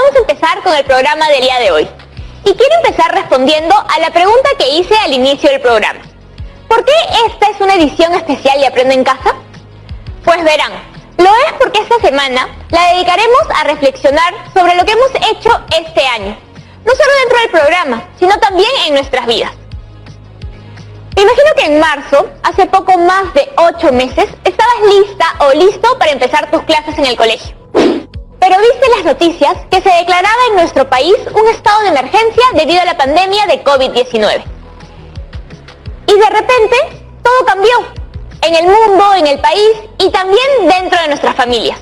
vamos a empezar con el programa del día de hoy. Y quiero empezar respondiendo a la pregunta que hice al inicio del programa. ¿Por qué esta es una edición especial de Aprende en Casa? Pues verán, lo es porque esta semana la dedicaremos a reflexionar sobre lo que hemos hecho este año, no solo dentro del programa, sino también en nuestras vidas. Me imagino que en marzo, hace poco más de 8 meses, estabas lista o listo para empezar tus clases en el colegio. Pero viste las noticias que se declaraba en nuestro país un estado de emergencia debido a la pandemia de COVID-19. Y de repente, todo cambió. En el mundo, en el país y también dentro de nuestras familias.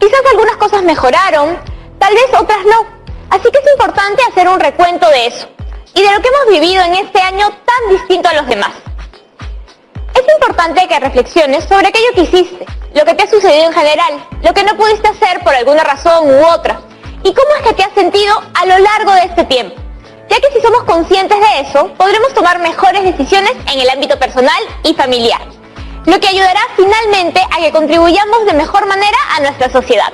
Quizás algunas cosas mejoraron, tal vez otras no. Así que es importante hacer un recuento de eso y de lo que hemos vivido en este año tan distinto a los demás. Es importante que reflexiones sobre aquello que hiciste, lo que te ha sucedido en general, lo que no pudiste hacer por alguna razón u otra, y cómo es que te has sentido a lo largo de este tiempo, ya que si somos conscientes de eso, podremos tomar mejores decisiones en el ámbito personal y familiar, lo que ayudará finalmente a que contribuyamos de mejor manera a nuestra sociedad.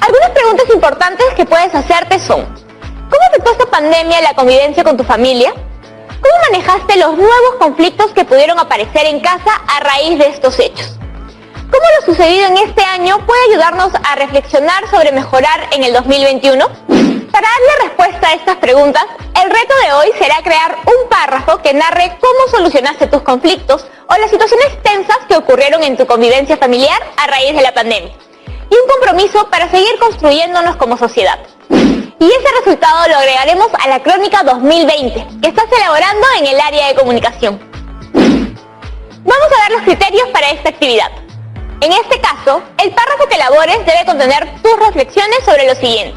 Algunas preguntas importantes que puedes hacerte son: ¿cómo afectó esta pandemia la convivencia con tu familia? ¿Cómo manejaste los nuevos conflictos que pudieron aparecer en casa a raíz de estos hechos? ¿Cómo lo sucedido en este año puede ayudarnos a reflexionar sobre mejorar en el 2021? Para darle respuesta a estas preguntas, el reto de hoy será crear un párrafo que narre cómo solucionaste tus conflictos o las situaciones tensas que ocurrieron en tu convivencia familiar a raíz de la pandemia, y un compromiso para seguir construyéndonos como sociedad. Y ese resultado lo agregaremos a la Crónica 2020, que estás elaborando en el área de comunicación. Vamos a dar los criterios para esta actividad. En este caso, el párrafo que elabores debe contener tus reflexiones sobre lo siguiente.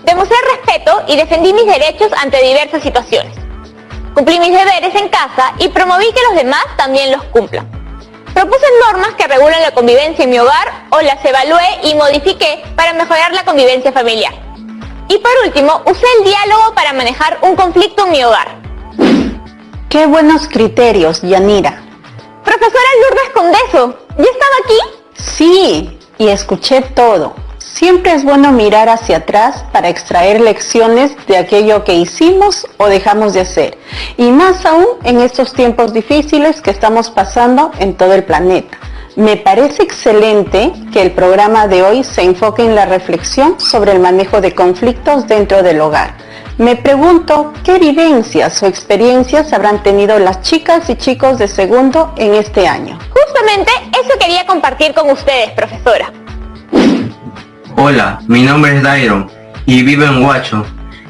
Demostré respeto y defendí mis derechos ante diversas situaciones. Cumplí mis deberes en casa y promoví que los demás también los cumplan. Propuse normas que regulan la convivencia en mi hogar o las evalué y modifiqué para mejorar la convivencia familiar. Y por último, usé el diálogo para manejar un conflicto en mi hogar. ¡Qué buenos criterios, Yanira! Profesora Lourdes Condeso, ¿ya estaba aquí? Sí, y escuché todo. Siempre es bueno mirar hacia atrás para extraer lecciones de aquello que hicimos o dejamos de hacer. Y más aún en estos tiempos difíciles que estamos pasando en todo el planeta. Me parece excelente que el programa de hoy se enfoque en la reflexión sobre el manejo de conflictos dentro del hogar. Me pregunto qué vivencias o experiencias habrán tenido las chicas y chicos de segundo en este año. Justamente eso quería compartir con ustedes, profesora. Hola, mi nombre es Dairon y vivo en Huacho.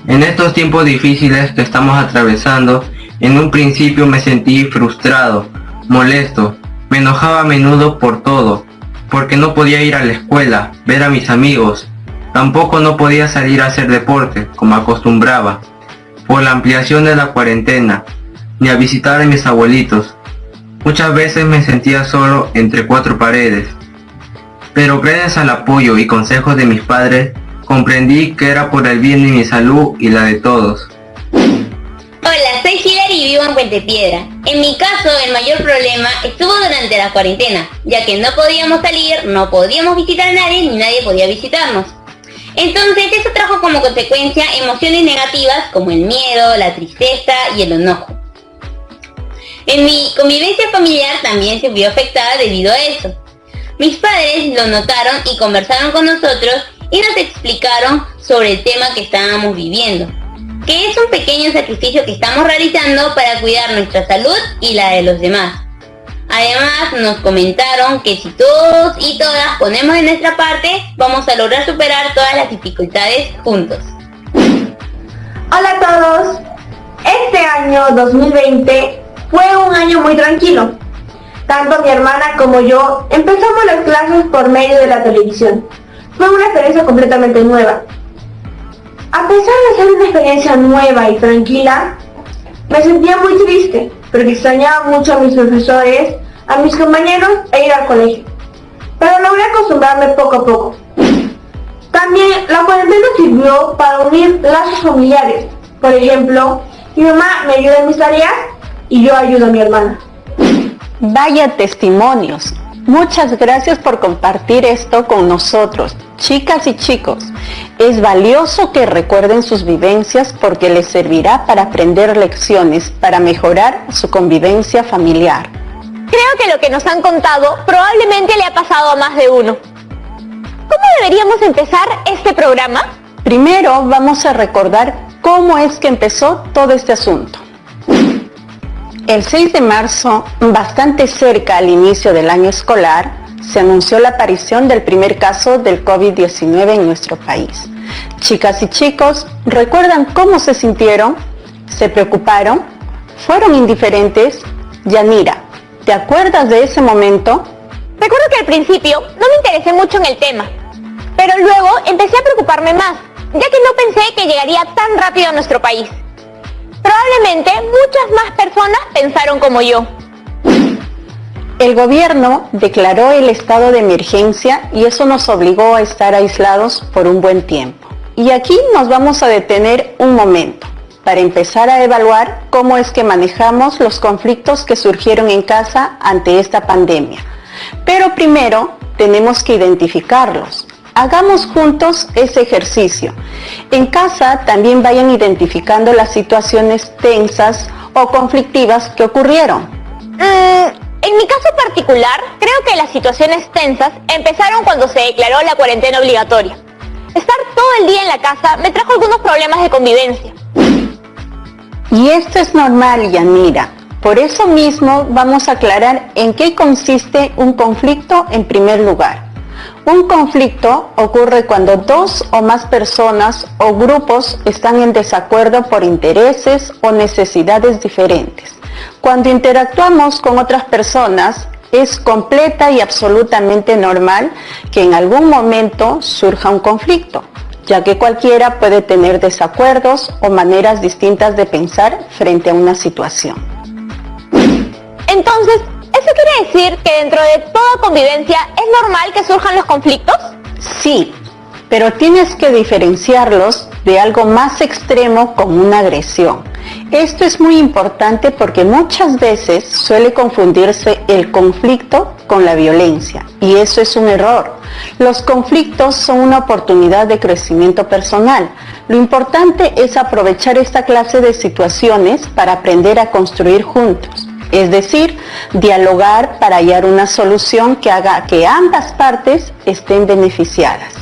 En estos tiempos difíciles que estamos atravesando, en un principio me sentí frustrado, molesto, me enojaba a menudo por todo, porque no podía ir a la escuela, ver a mis amigos, tampoco no podía salir a hacer deporte como acostumbraba, por la ampliación de la cuarentena, ni a visitar a mis abuelitos. Muchas veces me sentía solo entre 4 paredes. Pero gracias al apoyo y consejos de mis padres, comprendí que era por el bien de mi salud y la de todos. Hola, soy Hilary y vivo en Puente Piedra. En mi caso, el mayor problema estuvo durante la cuarentena, ya que no podíamos salir, no podíamos visitar a nadie, ni nadie podía visitarnos. Entonces, eso trajo como consecuencia emociones negativas como el miedo, la tristeza y el enojo. En mi convivencia familiar también se vio afectada debido a eso. Mis padres lo notaron y conversaron con nosotros y nos explicaron sobre el tema que estábamos viviendo, que es un pequeño sacrificio que estamos realizando para cuidar nuestra salud y la de los demás. Además, nos comentaron que si todos y todas ponemos de nuestra parte, vamos a lograr superar todas las dificultades juntos. Hola a todos. Este año 2020 fue un año muy tranquilo. Tanto mi hermana como yo empezamos las clases por medio de la televisión. Fue una experiencia completamente nueva. A pesar de ser una experiencia nueva y tranquila, me sentía muy triste, porque extrañaba mucho a mis profesores, a mis compañeros e ir al colegio. Pero logré acostumbrarme poco a poco. También la cuarentena sirvió para unir lazos familiares. Por ejemplo, mi mamá me ayuda en mis tareas y yo ayudo a mi hermana. Vaya testimonios. Muchas gracias por compartir esto con nosotros, chicas y chicos. Es valioso que recuerden sus vivencias porque les servirá para aprender lecciones, para mejorar su convivencia familiar. Creo que lo que nos han contado probablemente le ha pasado a más de uno. ¿Cómo deberíamos empezar este programa? Primero vamos a recordar cómo es que empezó todo este asunto. El 6 de marzo, bastante cerca al inicio del año escolar, se anunció la aparición del primer caso del COVID-19 en nuestro país. Chicas y chicos, ¿recuerdan cómo se sintieron? ¿Se preocuparon? ¿Fueron indiferentes? Yanira, ¿te acuerdas de ese momento? Recuerdo que al principio no me interesé mucho en el tema, pero luego empecé a preocuparme más, ya que no pensé que llegaría tan rápido a nuestro país. Probablemente muchas más personas pensaron como yo. El gobierno declaró el estado de emergencia y eso nos obligó a estar aislados por un buen tiempo. Y aquí nos vamos a detener un momento para empezar a evaluar cómo es que manejamos los conflictos que surgieron en casa ante esta pandemia. Pero primero tenemos que identificarlos. Hagamos juntos ese ejercicio. En casa también vayan identificando las situaciones tensas o conflictivas que ocurrieron. En mi caso particular, creo que las situaciones tensas empezaron cuando se declaró la cuarentena obligatoria. Estar todo el día en la casa me trajo algunos problemas de convivencia. Y esto es normal, Yanira. Por eso mismo vamos a aclarar en qué consiste un conflicto en primer lugar. Un conflicto ocurre cuando dos o más personas o grupos están en desacuerdo por intereses o necesidades diferentes. Cuando interactuamos con otras personas, es completa y absolutamente normal que en algún momento surja un conflicto, ya que cualquiera puede tener desacuerdos o maneras distintas de pensar frente a una situación. Entonces, ¿eso quiere decir que dentro de toda convivencia es normal que surjan los conflictos? Sí, pero tienes que diferenciarlos de algo más extremo como una agresión. Esto es muy importante porque muchas veces suele confundirse el conflicto con la violencia y eso es un error. Los conflictos son una oportunidad de crecimiento personal. Lo importante es aprovechar esta clase de situaciones para aprender a construir juntos. Es decir, dialogar para hallar una solución que haga que ambas partes estén beneficiadas.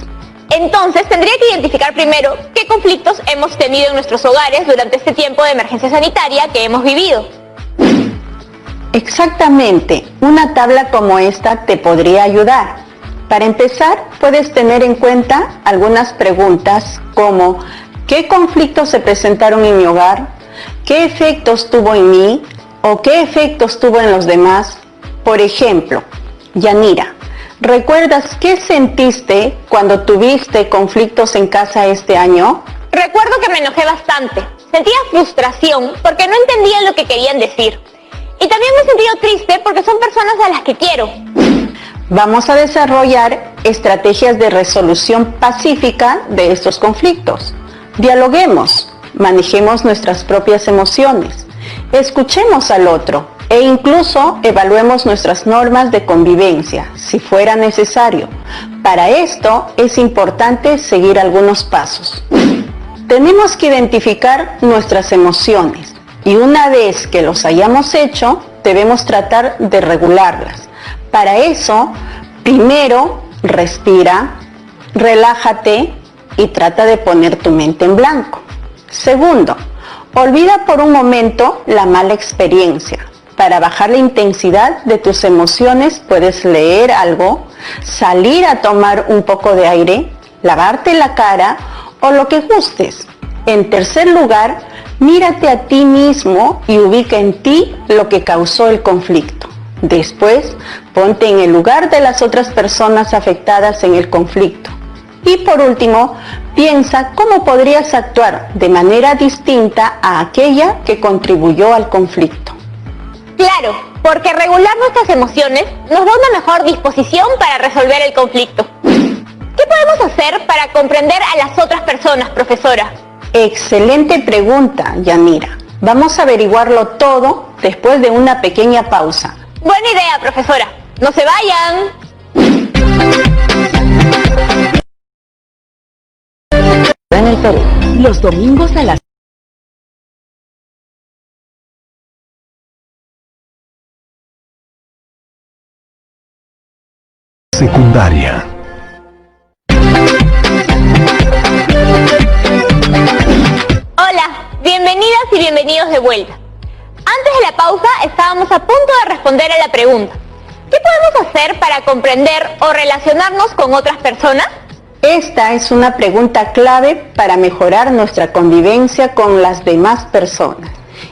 Entonces tendría que identificar primero qué conflictos hemos tenido en nuestros hogares durante este tiempo de emergencia sanitaria que hemos vivido. Exactamente, una tabla como esta te podría ayudar. Para empezar, puedes tener en cuenta algunas preguntas como ¿qué conflictos se presentaron en mi hogar? ¿Qué efectos tuvo en mí? ¿O qué efectos tuvo en los demás? Por ejemplo, Yanira, ¿recuerdas qué sentiste cuando tuviste conflictos en casa este año? Recuerdo que me enojé bastante. Sentía frustración porque no entendía lo que querían decir. Y también me he sentido triste porque son personas a las que quiero. Vamos a desarrollar estrategias de resolución pacífica de estos conflictos. Dialoguemos, manejemos nuestras propias emociones, escuchemos al otro e incluso evaluemos nuestras normas de convivencia, si fuera necesario. Para esto es importante seguir algunos pasos. Tenemos que identificar nuestras emociones y una vez que los hayamos hecho, debemos tratar de regularlas. Para eso, primero, respira, relájate y trata de poner tu mente en blanco. Segundo, olvida por un momento la mala experiencia. Para bajar la intensidad de tus emociones puedes leer algo, salir a tomar un poco de aire, lavarte la cara o lo que gustes. En tercer lugar, mírate a ti mismo y ubica en ti lo que causó el conflicto. Después, ponte en el lugar de las otras personas afectadas en el conflicto. Y por último, piensa cómo podrías actuar de manera distinta a aquella que contribuyó al conflicto. Claro, porque regular nuestras emociones nos da una mejor disposición para resolver el conflicto. ¿Qué podemos hacer para comprender a las otras personas, profesora? Excelente pregunta, Yanira. Vamos a averiguarlo todo después de una pequeña pausa. Buena idea, profesora. ¡No se vayan! En el Perú, los domingos a las secundaria. Hola, bienvenidas y bienvenidos de vuelta. Antes de la pausa estábamos a punto de responder a la pregunta: ¿qué podemos hacer para comprender o relacionarnos con otras personas? Esta es una pregunta clave para mejorar nuestra convivencia con las demás personas.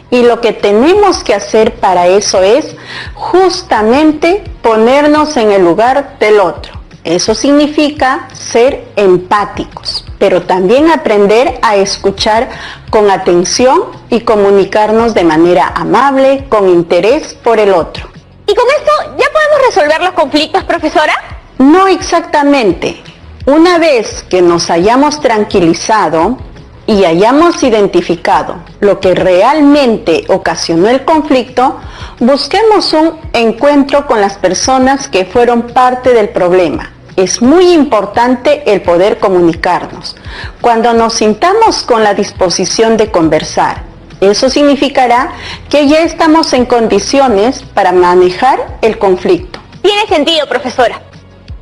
Y lo que tenemos que hacer para eso es justamente ponernos en el lugar del otro. Eso significa ser empáticos, pero también aprender a escuchar con atención y comunicarnos de manera amable, con interés por el otro. ¿Y con esto ya podemos resolver los conflictos, profesora? No exactamente. Una vez que nos hayamos tranquilizado y hayamos identificado lo que realmente ocasionó el conflicto, busquemos un encuentro con las personas que fueron parte del problema. Es muy importante el poder comunicarnos. Cuando nos sintamos con la disposición de conversar, eso significará que ya estamos en condiciones para manejar el conflicto. Tiene sentido, profesora.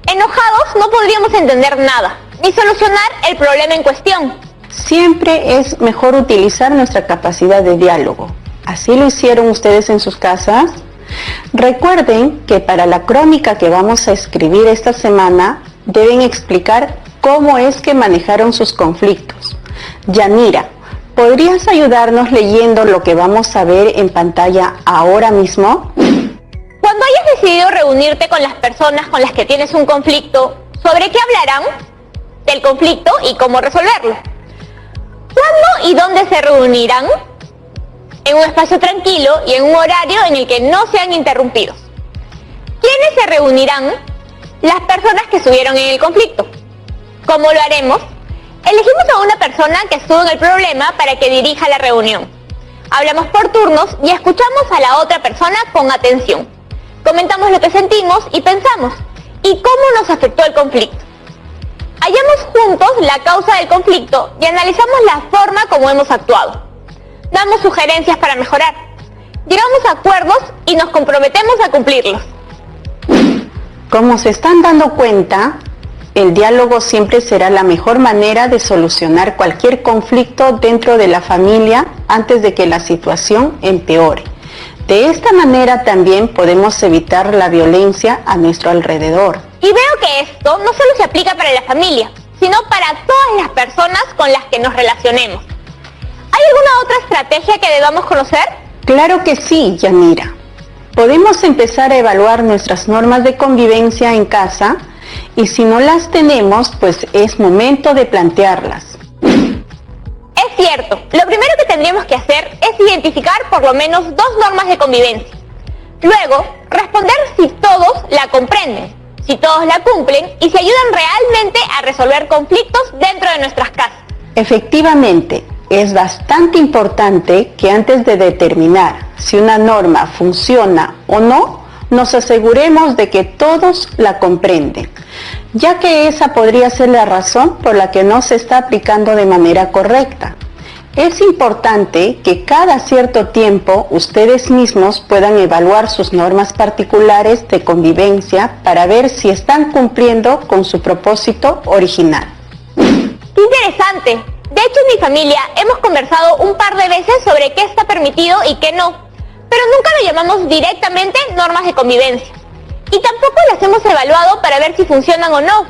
Enojados no podríamos entender nada, ni solucionar el problema en cuestión. Siempre es mejor utilizar nuestra capacidad de diálogo. ¿Así lo hicieron ustedes en sus casas? Recuerden que para la crónica que vamos a escribir esta semana, deben explicar cómo es que manejaron sus conflictos. Yanira, ¿podrías ayudarnos leyendo lo que vamos a ver en pantalla ahora mismo? Cuando hayas decidido reunirte con las personas con las que tienes un conflicto, ¿sobre qué hablarán? Del conflicto y cómo resolverlo. ¿Cuándo y dónde se reunirán? En un espacio tranquilo y en un horario en el que no sean interrumpidos. ¿Quiénes se reunirán? Las personas que estuvieron en el conflicto. ¿Cómo lo haremos? Elegimos a una persona que estuvo en el problema para que dirija la reunión. Hablamos por turnos y escuchamos a la otra persona con atención. Comentamos lo que sentimos y pensamos, y cómo nos afectó el conflicto. Hallamos juntos la causa del conflicto y analizamos la forma como hemos actuado. Damos sugerencias para mejorar. Llegamos a acuerdos y nos comprometemos a cumplirlos. Como se están dando cuenta, el diálogo siempre será la mejor manera de solucionar cualquier conflicto dentro de la familia antes de que la situación empeore. De esta manera también podemos evitar la violencia a nuestro alrededor. Y veo que esto no solo se aplica para la familia, sino para todas las personas con las que nos relacionemos. ¿Hay alguna otra estrategia que debamos conocer? Claro que sí, Yanira. Podemos empezar a evaluar nuestras normas de convivencia en casa y si no las tenemos, pues es momento de plantearlas. Es cierto, lo primero que tendríamos que hacer es identificar por lo menos 2 normas de convivencia. Luego, responder si todos la comprenden, si todos la cumplen y si ayudan realmente a resolver conflictos dentro de nuestras casas. Efectivamente, es bastante importante que antes de determinar si una norma funciona o no, nos aseguremos de que todos la comprenden, ya que esa podría ser la razón por la que no se está aplicando de manera correcta. Es importante que cada cierto tiempo ustedes mismos puedan evaluar sus normas particulares de convivencia para ver si están cumpliendo con su propósito original. ¡Qué interesante! De hecho, en mi familia hemos conversado un par de veces sobre qué está permitido y qué no, pero nunca lo llamamos directamente normas de convivencia. Y tampoco las hemos evaluado para ver si funcionan o no.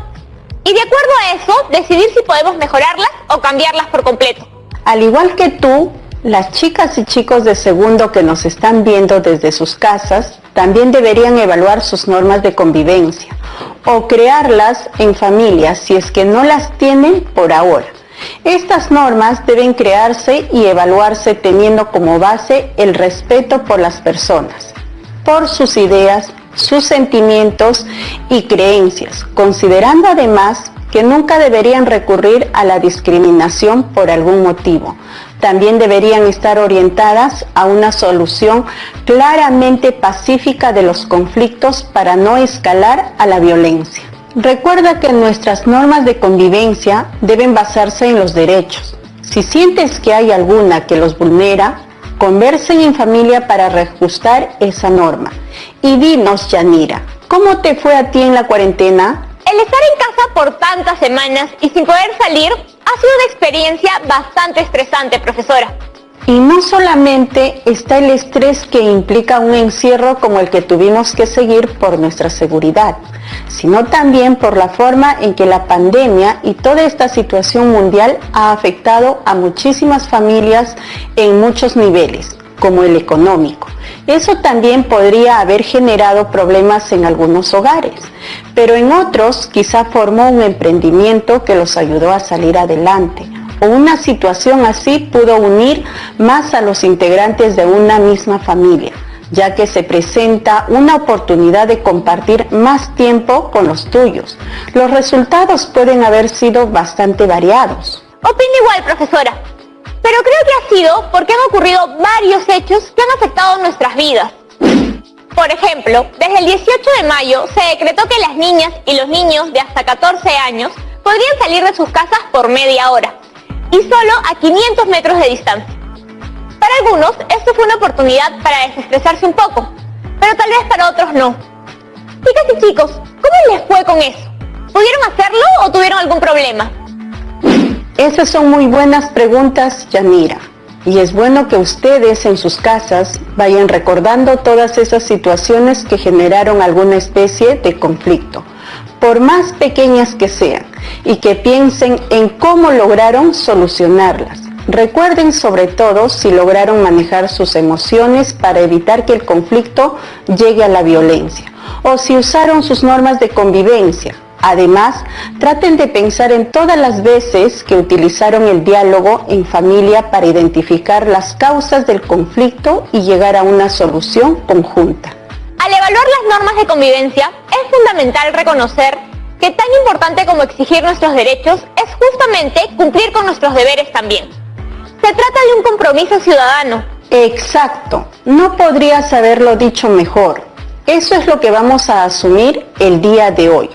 Y de acuerdo a eso, decidir si podemos mejorarlas o cambiarlas por completo. Al igual que tú, las chicas y chicos de segundo que nos están viendo desde sus casas también deberían evaluar sus normas de convivencia o crearlas en familia si es que no las tienen por ahora. Estas normas deben crearse y evaluarse teniendo como base el respeto por las personas, por sus ideas, sus sentimientos y creencias, considerando además que nunca deberían recurrir a la discriminación por algún motivo. También deberían estar orientadas a una solución claramente pacífica de los conflictos para no escalar a la violencia. Recuerda que nuestras normas de convivencia deben basarse en los derechos. Si sientes que hay alguna que los vulnera, conversen en familia para reajustar esa norma. Y dinos, Yanira, ¿cómo te fue a ti en la cuarentena? El estar en casa por tantas semanas y sin poder salir ha sido una experiencia bastante estresante, profesora. Y no solamente está el estrés que implica un encierro como el que tuvimos que seguir por nuestra seguridad, sino también por la forma en que la pandemia y toda esta situación mundial ha afectado a muchísimas familias en muchos niveles, como el económico. Eso también podría haber generado problemas en algunos hogares, pero en otros quizá formó un emprendimiento que los ayudó a salir adelante. O una situación así pudo unir más a los integrantes de una misma familia, ya que se presenta una oportunidad de compartir más tiempo con los tuyos. Los resultados pueden haber sido bastante variados. Opino igual, profesora, pero creo que ha sido porque han ocurrido varios hechos que han afectado nuestras vidas. Por ejemplo, desde el 18 de mayo se decretó que las niñas y los niños de hasta 14 años podrían salir de sus casas por media hora, y solo a 500 metros de distancia. Para algunos, esto fue una oportunidad para desestresarse un poco, pero tal vez para otros no. Chicas y chicos, ¿cómo les fue con eso? ¿Pudieron hacerlo o tuvieron algún problema? Esas son muy buenas preguntas, Yanira. Y es bueno que ustedes en sus casas vayan recordando todas esas situaciones que generaron alguna especie de conflicto, por más pequeñas que sean, y que piensen en cómo lograron solucionarlas. Recuerden sobre todo si lograron manejar sus emociones para evitar que el conflicto llegue a la violencia, o si usaron sus normas de convivencia. Además, traten de pensar en todas las veces que utilizaron el diálogo en familia para identificar las causas del conflicto y llegar a una solución conjunta. Al evaluar las normas de convivencia, es fundamental reconocer que tan importante como exigir nuestros derechos es justamente cumplir con nuestros deberes también. Se trata de un compromiso ciudadano. Exacto, no podrías haberlo dicho mejor. Eso es lo que vamos a asumir el día de hoy.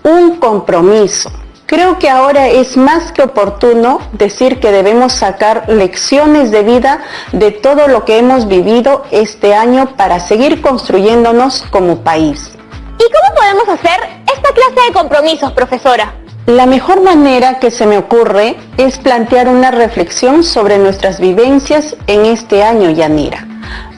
Un compromiso. Creo que ahora es más que oportuno decir que debemos sacar lecciones de vida de todo lo que hemos vivido este año para seguir construyéndonos como país. ¿Y cómo podemos hacer esta clase de compromisos, profesora? La mejor manera que se me ocurre es plantear una reflexión sobre nuestras vivencias en este año, Yanira.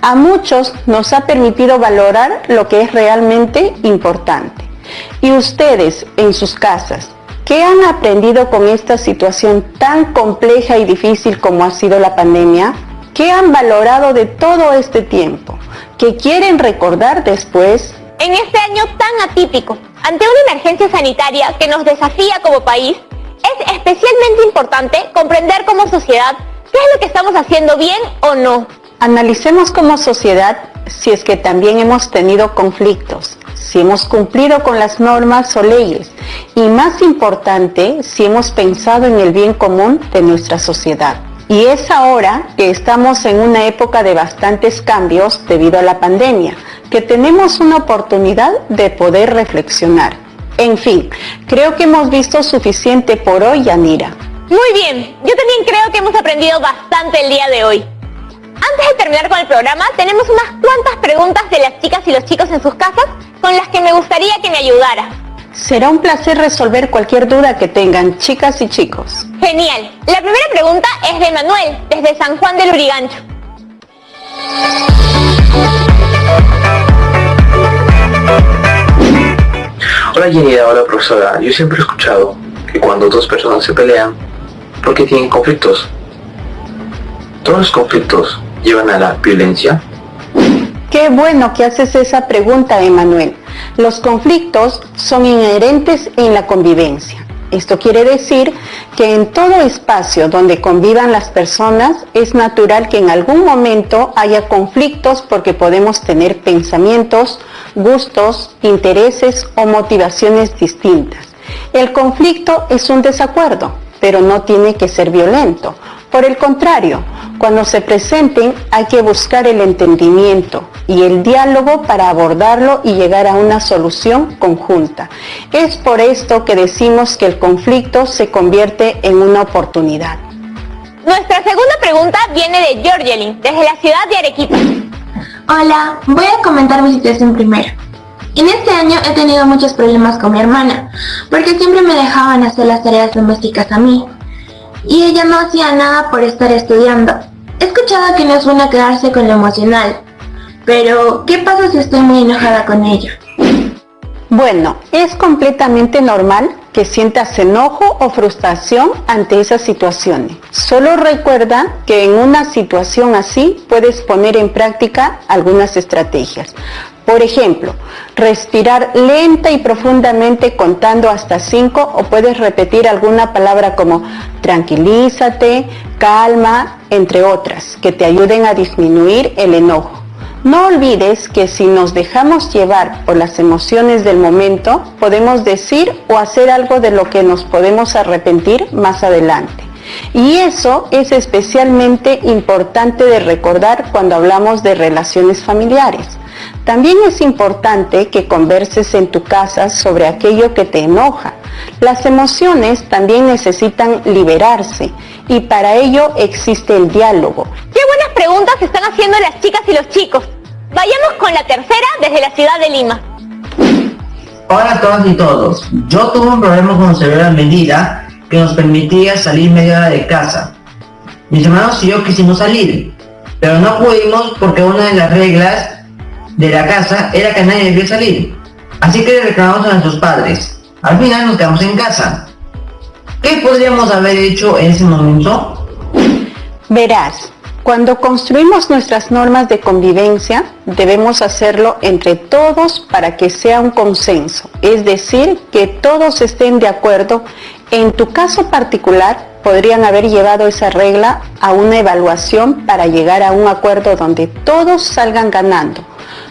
A muchos nos ha permitido valorar lo que es realmente importante. Y ustedes, en sus casas, ¿qué han aprendido con esta situación tan compleja y difícil como ha sido la pandemia? ¿Qué han valorado de todo este tiempo? ¿Qué quieren recordar después? En este año tan atípico, ante una emergencia sanitaria que nos desafía como país, es especialmente importante comprender como sociedad qué es lo que estamos haciendo bien o no. Analicemos como sociedad si es que también hemos tenido conflictos, si hemos cumplido con las normas o leyes y, más importante, si hemos pensado en el bien común de nuestra sociedad. Y es ahora que estamos en una época de bastantes cambios debido a la pandemia, que tenemos una oportunidad de poder reflexionar. En fin, creo que hemos visto suficiente por hoy, Yanira. Muy bien, yo también creo que hemos aprendido bastante el día de hoy. Antes de terminar con el programa, tenemos unas cuantas preguntas de las chicas y los chicos en sus casas con las que me gustaría que me ayudara. Será un placer resolver cualquier duda que tengan, chicas y chicos. Genial. La primera pregunta es de Manuel, desde San Juan del Urigancho. Hola Yanira, hola profesora. Yo siempre he escuchado que cuando dos personas se pelean, porque tienen conflictos. ¿Todos los conflictos llevan a la violencia? Qué bueno que haces esa pregunta, Emanuel. Los conflictos son inherentes en la convivencia. Esto quiere decir que en todo espacio donde convivan las personas es natural que en algún momento haya conflictos porque podemos tener pensamientos, gustos, intereses o motivaciones distintas. El conflicto es un desacuerdo, pero no tiene que ser violento. Por el contrario, cuando se presenten hay que buscar el entendimiento y el diálogo para abordarlo y llegar a una solución conjunta. Es por esto que decimos que el conflicto se convierte en una oportunidad. Nuestra segunda pregunta viene de Georgelyn, desde la ciudad de Arequipa. Hola, voy a comentar mi situación primero. En este año he tenido muchos problemas con mi hermana, porque siempre me dejaban hacer las tareas domésticas a mí, y ella no hacía nada por estar estudiando. He escuchado que no es bueno quedarse con lo emocional, pero ¿qué pasa si estoy muy enojada con ella? Bueno, es completamente normal que sientas enojo o frustración ante esas situaciones. Solo recuerda que en una situación así puedes poner en práctica algunas estrategias. Por ejemplo, respirar lenta y profundamente contando hasta 5, o puedes repetir alguna palabra como tranquilízate, calma, entre otras, que te ayuden a disminuir el enojo. No olvides que si nos dejamos llevar por las emociones del momento, podemos decir o hacer algo de lo que nos podemos arrepentir más adelante. Y eso es especialmente importante de recordar cuando hablamos de relaciones familiares. También es importante que converses en tu casa sobre aquello que te enoja. Las emociones también necesitan liberarse y para ello existe el diálogo. ¡Qué buenas preguntas se están haciendo las chicas y los chicos! Vayamos con la tercera desde la ciudad de Lima. Hola a todas y todos. Yo tuve un problema con severa medida que nos permitía salir media hora de casa. Mis hermanos y yo quisimos salir, pero no pudimos porque una de las reglas de la casa era que nadie debía salir. Así que le reclamamos a nuestros padres. Al final nos quedamos en casa. ¿Qué podríamos haber hecho en ese momento? Verás, cuando construimos nuestras normas de convivencia, debemos hacerlo entre todos para que sea un consenso, es decir, que todos estén de acuerdo. En tu caso particular, podrían haber llevado esa regla a una evaluación para llegar a un acuerdo donde todos salgan ganando.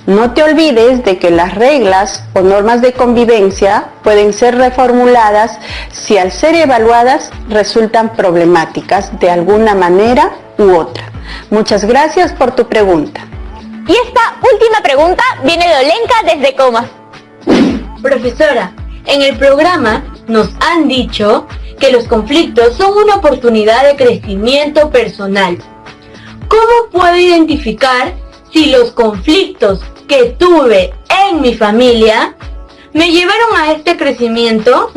No te olvides de que las reglas o normas de convivencia pueden ser reformuladas si al ser evaluadas resultan problemáticas de alguna manera u otra. Muchas gracias por tu pregunta. Y esta última pregunta viene de Olenka desde Comas. Profesora, en el programa nos han dicho que los conflictos son una oportunidad de crecimiento personal. ¿Cómo puedo identificar si los conflictos que tuve en mi familia me llevaron a este crecimiento?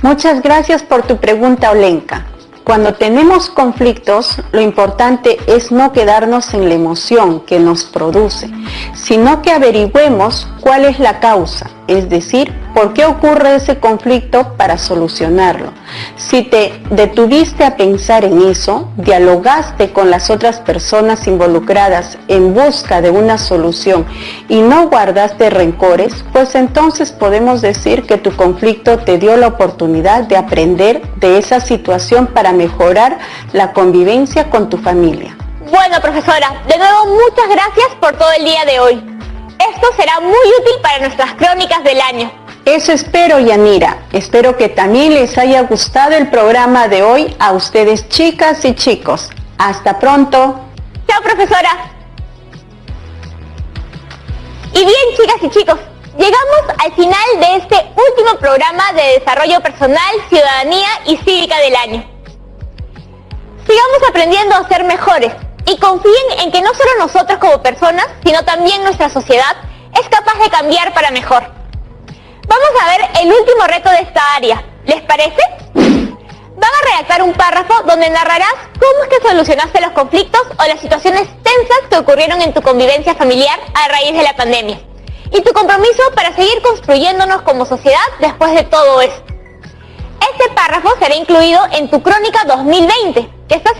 Muchas gracias por tu pregunta, Olenka. Cuando tenemos conflictos, lo importante es no quedarnos en la emoción que nos produce, sino que averigüemos cuál es la causa, es decir, por qué ocurre ese conflicto para solucionarlo. Si te detuviste a pensar en eso, dialogaste con las otras personas involucradas en busca de una solución y no guardaste rencores, pues entonces podemos decir que tu conflicto te dio la oportunidad de aprender de esa situación para mejorar la convivencia con tu familia. Bueno, profesora, de nuevo muchas gracias por todo el día de hoy. Esto será muy útil para nuestras crónicas del año. Eso espero, Yanira. Espero que también les haya gustado el programa de hoy a ustedes, chicas y chicos. Hasta pronto. Chao, profesora. Y bien, chicas y chicos, llegamos al final de este último programa de desarrollo personal, ciudadanía y cívica del año. Sigamos aprendiendo a ser mejores y confíen en que no solo nosotros como personas, sino también nuestra sociedad es capaz de cambiar para mejor. Vamos a ver el último reto de esta área. ¿Les parece? Van a redactar un párrafo donde narrarás cómo es que solucionaste los conflictos o las situaciones tensas que ocurrieron en tu convivencia familiar a raíz de la pandemia y tu compromiso para seguir construyéndonos como sociedad después de todo esto. Este párrafo será incluido en tu crónica 2020, que está